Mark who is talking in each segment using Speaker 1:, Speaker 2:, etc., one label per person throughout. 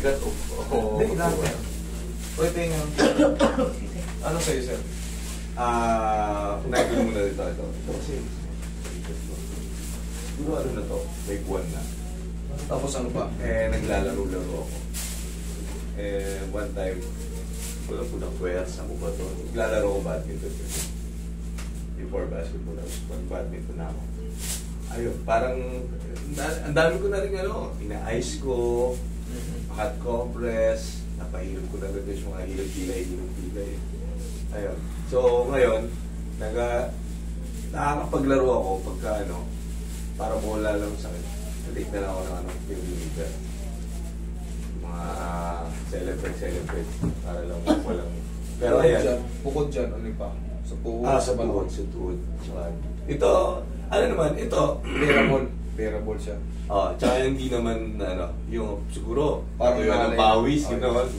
Speaker 1: bigat o...
Speaker 2: Hindi, lahat yan. O ito yung... Ano sa'yo, sir?
Speaker 1: Unahin ko muna dito. Ito kasi... Siguro ano na to, may buwan na.
Speaker 2: Tapos ano pa?
Speaker 1: Naglalaro-laro ako. One time, wala po ng pwers, ako ba to? Naglalaro ko badminton. Before basketball, badminton na ako. Ayun, parang, ang dami ko na rin ina-ice ko, hot compress, napahilot ko na rin yung mga hilot-pilay. Ayun. So, ngayon, nakakapaglaro ako pagka para wala lang sa akin. Take na lang ako ng millimeter. Mga celebrate. Para lang walang... Pero ayan.
Speaker 2: Bukod dyan, ano pa? Sa puhod?
Speaker 1: Sa puhod, sa tuhod. Ito, ano naman, ito...
Speaker 2: Bearable siya.
Speaker 1: Tsaka hindi naman, yung siguro,
Speaker 2: parang
Speaker 1: yung pawis, gano'n.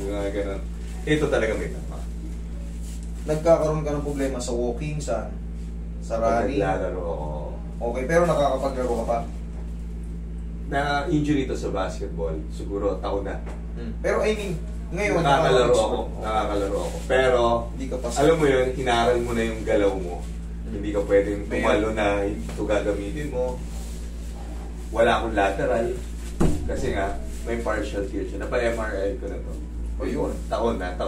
Speaker 1: Ito talaga may tama.
Speaker 2: Nagkakaroon ka ng problema sa walking, sa running?
Speaker 1: Naglalaro ako.
Speaker 2: Okay, pero nakakapaglaro ka pa?
Speaker 1: Na-injury ito sa basketball, siguro taon na.
Speaker 2: Pero I mean, ngayon...
Speaker 1: Nakakalaro ako. Pero,
Speaker 2: hindi ka pa
Speaker 1: alam mo yun, hinaral mo na yung galaw mo. Hindi ka pwedeng tumalo na ito gagamitin mo. Wala akong lateral. Kasi nga, may partial tear siya. Napa-MRI ko na to.
Speaker 2: O yun.
Speaker 1: Taon na.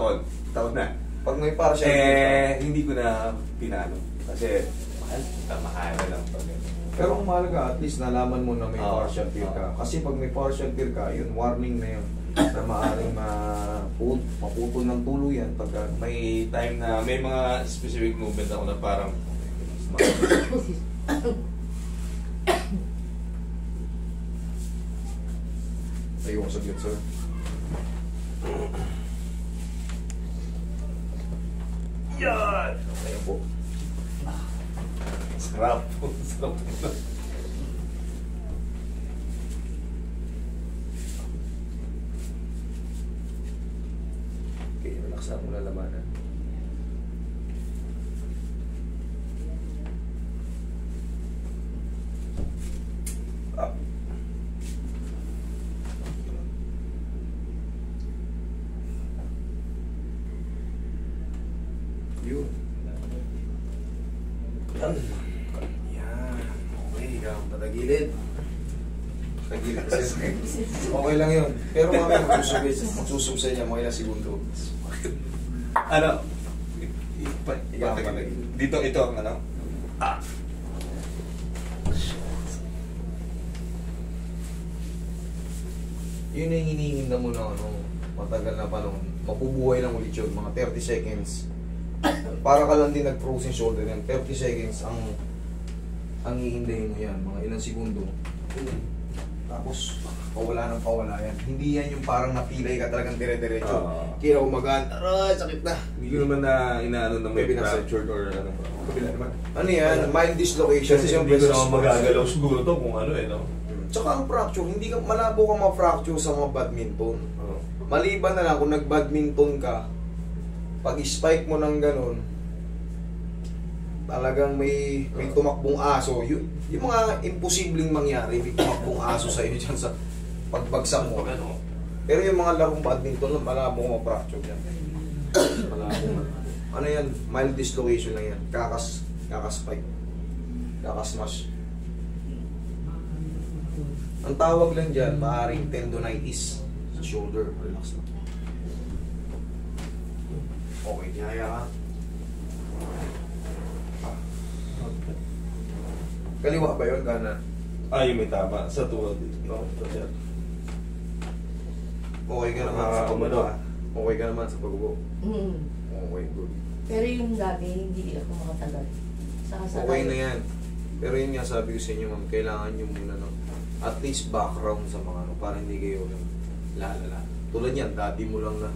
Speaker 2: Pag may partial tear
Speaker 1: hindi ko na pinano. Kasi, mahal lang pag
Speaker 2: pero ang mahalaga, at least nalaman mo na may partial tear ka. Kasi pag may partial tear ka, yun, warning na yun. Na maaaring maputol ng tuluyan pagka
Speaker 1: may time na may mga specific movement ako na parang
Speaker 2: ayoko saglit, sir.
Speaker 1: yan! Ayun po. Sarap. Okay, relax na muna lamanan. Up.
Speaker 2: Yun.
Speaker 1: Yan. Okay, patagilid.
Speaker 2: Tagilid kasi. Okay lang yun. Pero mamaya magsusub sa inyo mga ilang segundo.
Speaker 1: Dito, ito ang
Speaker 2: Yun yung hinihinda mo na matagal na panahon. Mapubuhay lang ulit yun, mga 30 seconds. Para ka lang din nag-frozen shoulder yan. 30 seconds ang hihindahin mo yan, mga ilang segundo. Tapos, pawala ng pawala yan. Hindi yan yung parang napilay ka talagang dire-diretso. Kira umagaan, aray, sakit na.
Speaker 1: Hindi ko naman na inaano na may fractured or
Speaker 2: Kabila naman. Ano yan? Mild dislocation.
Speaker 1: Kasi hindi ko naman magagalaw siguro to kung
Speaker 2: Tsaka ang fracture, hindi ka malabo kang ma-fracture sa mga badminton. Maliban na lang kung nag-badminton ka, pag spike mo ng ganun, talagang may tumakbong aso. Yung mga imposibleng mangyari, may tumakbong aso sa iyo dyan sa pagbagsak mo. Pero yung mga larong badminton, malabo kang ma-fracture yan. Malabo. Ano yan? Mild dislocation lang yan. Kakas-spike. Kakas-smash. Ang tawag lang dyan, maaaring tendonitis sa shoulder. Relax lang. Okay, niyaya ka. Kaliwa ba yun, kanan?
Speaker 1: Yung may tama. Sa tuwad dito.
Speaker 2: Okay ka naman sa pagbubo. Okay ka naman sa pagbubo. Okay, good.
Speaker 3: Pero yung dati, hindi ako makatagal.
Speaker 2: Okay na yan. Pero yun nga sabi ko sa inyo, ma'am, kailangan nyo muna at least background sa mga para hindi kayo lalala. Tulad yan, daddy mo lang na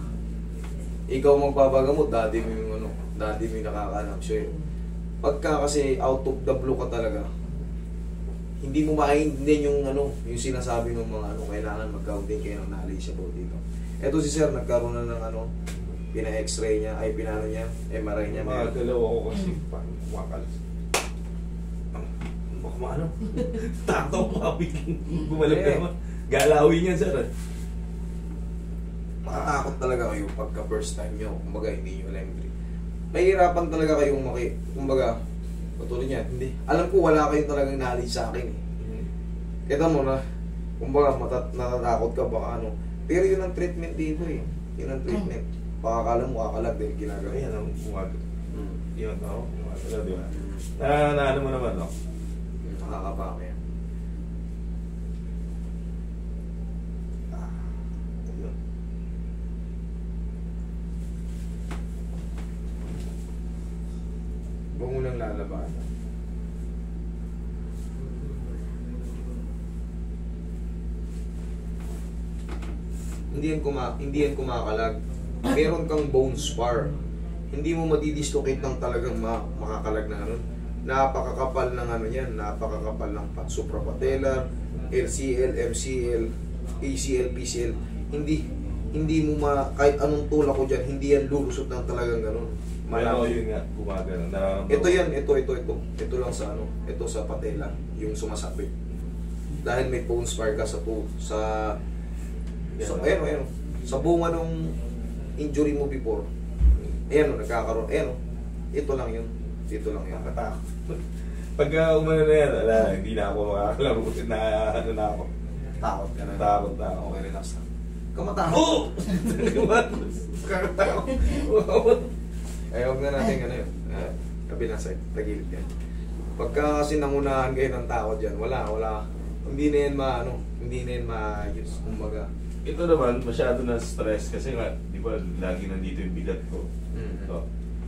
Speaker 2: ikaw magpapagamot, daddy mo yung daddy mo yung nakakaanap. So pagka kasi out of the blue ka talaga, hindi mo maintindihan yung yung sinasabi ng mga kailangan mag-counting kayo ng knowledge about dito. Eto si sir, nagkaroon na ng pina-x-ray niya, ay pinano niya, MRI niya.
Speaker 1: Magalaw ako kasi wakalas. Baka Takto ko bumalik naman. Galawin yan, sir.
Speaker 2: matatakot talaga kayo pagka first time nyo. Kumbaga, hindi nyo alam. Mahirapan talaga kayong kumbaga, patuloy niya, hindi. Alam ko, wala kayong talagang knowledge sa akin eh. Kita mo na, kumbaga, natatakot ka baka ano. Pero yun ang treatment dito eh. Yun ang treatment. Baka akala mo kakalag dahil ginagawa.
Speaker 1: Ayan ang umagot. Yun, ako. Umagot, di ba? Ano mo naman, no?
Speaker 2: Nakakapaka yan.
Speaker 1: Yun.
Speaker 2: Huwag mo lang lalabanan. Hindi yan kumakalag. Meron kang bone spar. Hindi mo madidislocate ng talagang makakalag na ano. Napakakapal ng ano yan. Napakakapal ng suprapatellar, LCL, MCL, ACL, PCL. Hindi mo kahit anong tulak ko dyan, hindi yan lulusot ng talagang ganun.
Speaker 1: Malaki yun nga, gumagano.
Speaker 2: Ito yan, ito. Ito lang sa ano, ito sa patella, yung sumasapit. Dahil may bone spar ka sa ayun, sa bunga nung injury mo before. Ayan, nagkakaroon. Ayan, ito lang yun. Dito lang yun.
Speaker 1: Nakatakot. Pagka umano na yan, hindi na ako makakalaro. Ano na ako.
Speaker 2: Takot ka na.
Speaker 1: Takot na ako.
Speaker 2: Okay, relax na. Kamatakot.
Speaker 1: Oh! Kakatakot.
Speaker 2: Eh, huwag na natin ano yun. Kabilang side, tagilid yan. Pagka kasi nangunahan kayo ng takot dyan, wala. Hindi na yan hindi na yan maayos. Kumbaga.
Speaker 1: Ito naman, masyado na stress kasi nga, di ba, lagi nandito yung bigat ko. So,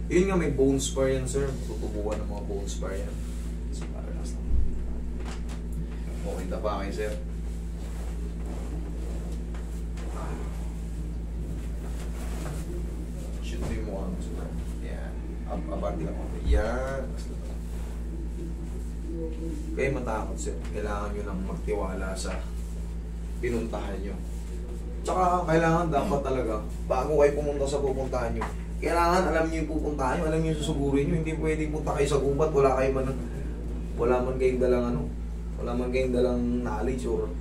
Speaker 2: Yun nga, may bone spar yan, sir. Tutubuan ng mga bone spar yan. So, relax na. Okay, tapa kayo, sir. Shoot mo yung mukha mo, sir. Yan. Abante lang ako. Yan. Kaya matakot, sir. Kailangan nyo lang magtiwala sa pinuntahan nyo. Tsaka kailangan dapat talaga, bago kayo pumunta sa pupuntahan nyo, kailangan alam nyo yung pupuntahan nyo, alam nyo yung susugurin nyo. Hindi pwedeng punta kayo sa gubat, wala man kayong dalang wala man kayong dalang knowledge or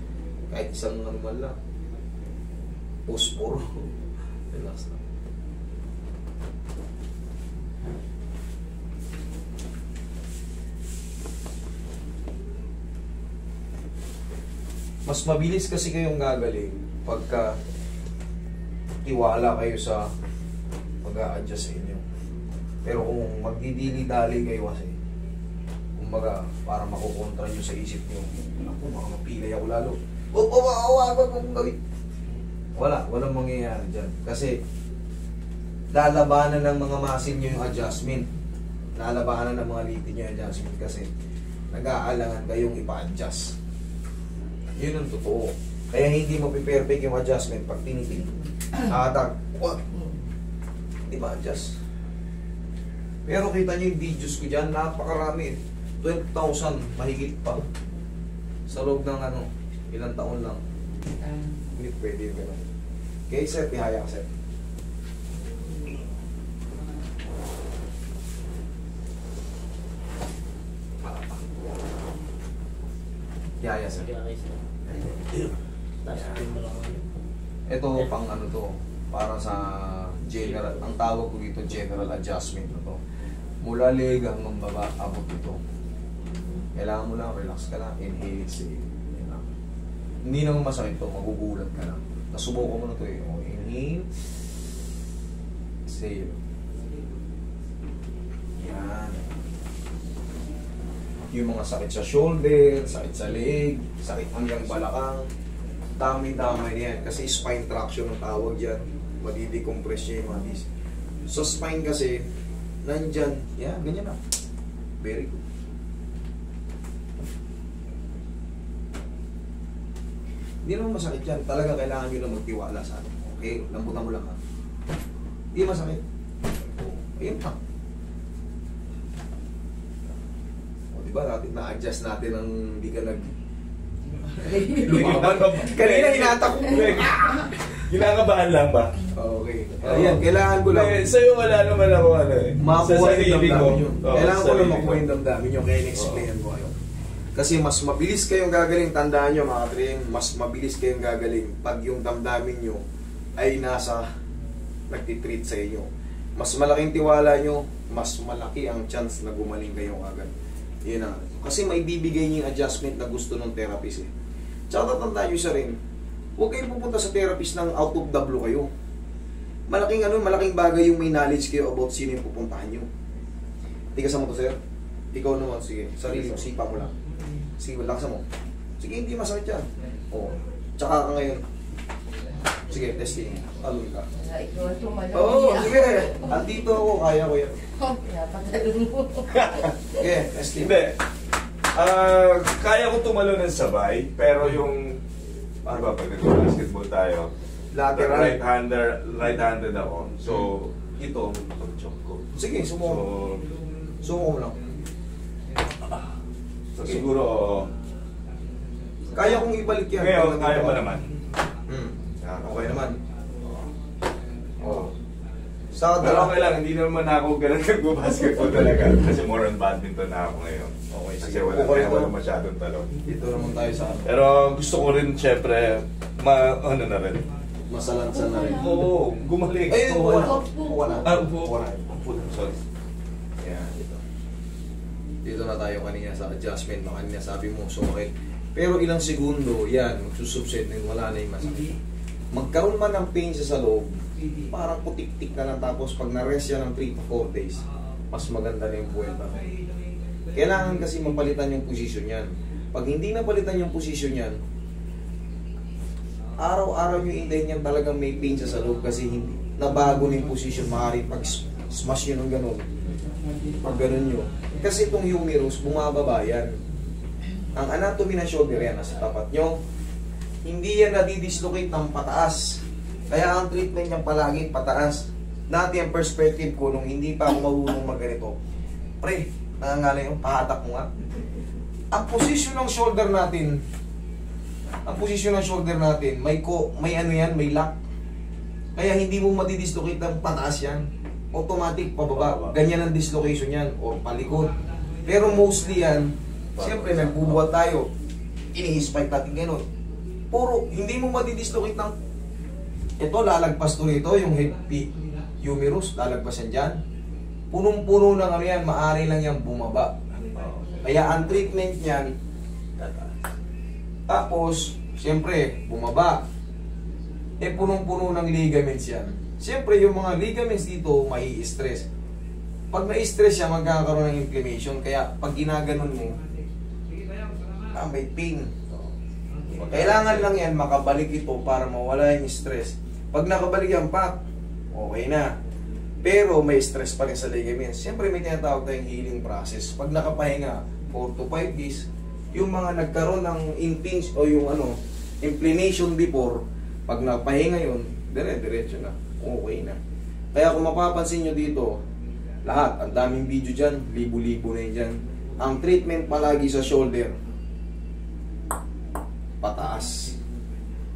Speaker 2: kahit isang ano man lang. Posporo. Relax na. Mas mabilis kasi kayong gagaling pagka tiwala kayo sa pag-a-adjust sa inyo. Pero kung magdidili-dali kayo kasi, kumbaga, para makukontra nyo sa isip nyo, ako, baka mapilay ako lalo. Walang mangyayari dyan. Kasi, lalabanan ng mga muscle nyo yung adjustment. Lalabanan ng mga litin nyo yung adjustment kasi nag-aalangan kayong ipa-adjust. Yun ang totoo. Kaya hindi mo perfect yung adjustment pag tinitingin. Hindi ba adjust? Pero kita nyo yung videos ko dyan, napakarami. 12,000, mahigit pa. Sa loob ng ilang taon lang. Hindi pwede yung gano'n. Okay, sir, tihaya ka, sir. Tihaya, sir. Ito pang to, para sa general, ang tawag ko dito general adjustment na to. Mula leg hanggang baba, abot ito. Kailangan mo lang, relax ka lang, inhale, exhale. Hindi naman masakit to, magugulat ka lang. Nasubukan mo na to eh. O, inhale, exhale. Yan. Yung mga sakit sa shoulder, sakit sa leg, sakit hanggang balakang, dami-dami yan. Kasi spine traction ang tawag dyan. Madidecompress niya yung mga disc. Sa spine kasi, nandyan, yan, ganyan na. Very good. Hindi naman masakit yan. Talaga kailangan nyo na magtiwala sa atin. Okay? Lambutan mo lang ha. Hindi masakit. Ayun pa. O diba natin na-adjust natin ang hindi ka lumaban. Kanina hinata ko.
Speaker 1: Ginakabahan lang ba?
Speaker 2: Okay. Ayan, kailangan ko lang.
Speaker 1: Sa'yo wala naman ako
Speaker 2: Makuha yung damdamin nyo.
Speaker 1: Oh,
Speaker 2: Kailangan ko lang makuha yung damdamin nyo. Kaya in-explain ko kayo. Kasi mas mabilis kayong gagaling, tandaan nyo mga trim, mas mabilis kayong gagaling pag yung damdamin nyo ay nasa nagtitreat sa inyo. Mas malaking tiwala nyo, mas malaki ang chance na gumaling kayo agad. Yun na. Kasi may bibigay niyo yung adjustment na gusto ng therapist eh. Tsaka tatandaan nyo isa rin, huwag kayong pupunta sa therapist ng out of the blue kayo. Malaking bagay yung may knowledge kayo about sino yung pupuntahan nyo. Tigasan mo to, sir. Ikaw naman, sige. Sarili mo, sipa mo lang. Sige, laksan mo. Sige, hindi masakit yan. Oo. Tsaka ka ngayon. Sige, testing. Alun ka.
Speaker 3: Ikaw ang tumalong.
Speaker 2: Oo, sige. Andito ako, kaya ko yan.
Speaker 3: Napatalong mo.
Speaker 2: Sige, testing.
Speaker 1: Hindi. Kaya ko tumalo ng sabay, pero yung ano ba, pag nag-basketball tayo,
Speaker 2: Lateral.
Speaker 1: right-handed ako. So, ito, pag-chok ko.
Speaker 2: Sige, sumo. Sumo mo lang.
Speaker 1: So, siguro,
Speaker 2: Kaya kong ibalik yan.
Speaker 1: ngayon, kaya pa naman.
Speaker 2: Okay naman. Oo. Sa
Speaker 1: Pero okay lang, hindi naman ako ganun nag-basketball talaga. Kasi more on badminton na ako ngayon.
Speaker 2: Okay,
Speaker 1: Kasi
Speaker 2: sige.
Speaker 1: wala masyadong talon.
Speaker 2: Dito naman tayo sa
Speaker 1: Pero gusto ko rin, syempre, ano na rin.
Speaker 2: masalansan na rin.
Speaker 1: Oo, gumaling.
Speaker 2: Ay,
Speaker 1: Oo,
Speaker 2: upo na.
Speaker 3: Upo.
Speaker 2: Upo na.
Speaker 1: Upo.
Speaker 2: Upo na.
Speaker 1: Upo na. Sorry.
Speaker 2: Yan, dito. Dito na tayo kanina sa adjustment. Kanina sabi mo, okay. Pero ilang segundo, yan, magsusubside na wala na yung masakit. Magkaroon man ng pain sa loob, parang putik-tik na lang tapos pag na-rest yan ng 3 to 4 days, mas maganda na yung buwelta. Kailangan kasi mapalitan yung posisyon yan. Pag hindi napalitan yung posisyon yan, araw-araw nyo intayin yan talagang may pain sa loob kasi hindi nabago na yung posisyon. Maaaring pag smash nyo ng ganun, pag ganun nyo. Kasi itong humerus, bumababa yan. Ang anatomy ng shoulder yan, nasa tapat nyo. Hindi yan nadidislocate ng pataas. Kaya ang treatment niyan palagi pataas. Dati ang perspective ko nung hindi pa ako marunong magganito. Pre, nangangalay yung pahatak mo nga. Ang posisyon ng shoulder natin, may ano yan, may lock. Kaya hindi mo madidislocate ng pataas yan. Automatic pababa. Ganyan ang dislocation yan o palikod. Pero mostly yan, siyempre nagbubuhat tayo. Ini-spike natin gano'n. Puro, hindi mo madidislocate ng ito, lalagpas to rito, yung humerus, lalagpas yan dyan. Punong-puno ng ano yan, maaari lang yan bumaba. Kaya ang treatment niyan, tapos, siyempre, bumaba. Punong-puno ng ligaments yan. Siyempre, yung mga ligaments dito, may stress. Pag na-stress siya, magkakaroon ng inflammation. Kaya, pag ginaganon mo, may pain. Kailangan lang yan makabalik ito para mawala yung stress. Pag nakabalik yan, okay na. Pero may stress pa rin sa ligaments. Siyempre may tinatawag tayong healing process. Pag nakapahinga 4 to 5 days, yung mga nagkaroon ng impinge o yung inflammation before, pag nakapahinga yun, dire-diretso na. Okay na. Kaya kung mapapansin nyo dito, lahat, ang daming video dyan, libo-libo na yun dyan. Ang treatment palagi sa shoulder, pataas.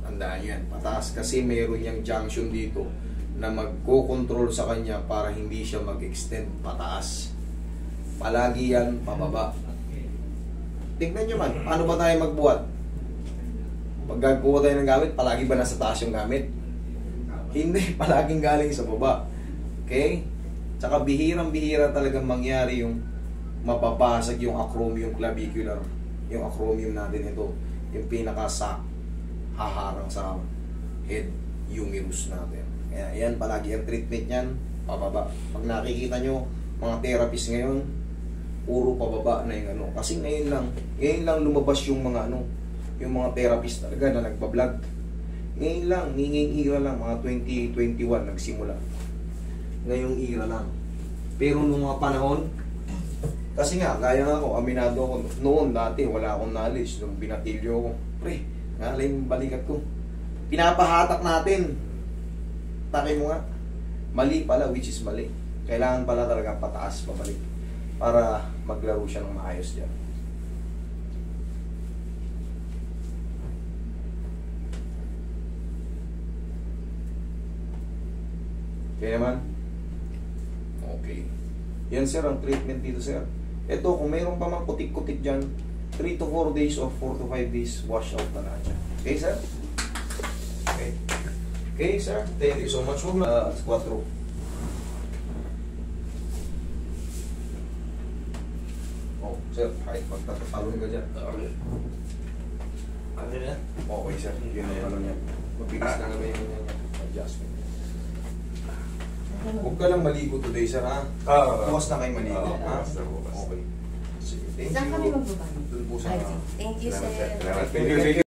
Speaker 2: Tandaan yan, pataas kasi mayroon yung junction dito na magko-control sa kanya para hindi siya mag-extend pataas. Palagi yan pababa. Tingnan nyo man, paano ba tayo magbuhat? Pag gagawa tayo ng gamit, palagi ba nasa taas yung gamit? Hindi, palaging galing sa baba. Okay? Tsaka bihirang-bihira talagang mangyari yung mapapasag yung acromion clavicular. Yung acromion natin ito. Yung pinaka-sac haharang sa head humerus natin. Kaya yan, palagi ang treatment niyan, pababa. Pag nakikita nyo, mga therapist ngayon, puro pababa na yung ano. Kasi ngayon lang lumabas yung mga yung mga therapist talaga na nagbablog. Ngayon lang, ngayong era lang, mga 2021 nagsimula. Ngayong era lang. Pero nung mga panahon, kasi nga, gaya nga ako, aminado ako, noon dati wala akong knowledge, nung binatilyo ako, pre, nalay yung balikat ko. Pinapahatak natin. Taki mo nga, mali pala, which is mali. Kailangan pala talaga pataas, pabalik, para maglaro siya ng maayos dyan. Okay naman? Okay. Yan sir, ang treatment dito sir. Ito, kung mayroon pa mang kutik-kutik dyan, 3 to 4 days or 4 to 5 days, wash out na lahat siya. Okay sir? Okay. Okay, sir. Thank you so much. Huwag na. 4. Oh, sir. Kahit magtatalon ka dyan.
Speaker 1: Okay. Ano na?
Speaker 2: Okay, sir. Yun na yan. Mabilis na naman yung adjustment. Huwag ka lang maligo today, sir, ha? Bukas na kayo maligo, ha?
Speaker 1: Bukas na, bukas.
Speaker 2: Okay. Sige, thank
Speaker 3: Saan kami
Speaker 2: you.
Speaker 3: magbabalik?
Speaker 2: Doon po sa...
Speaker 3: Ay, thank you,
Speaker 1: Salamat,
Speaker 3: sir.
Speaker 1: sir. Salamat. Thank you.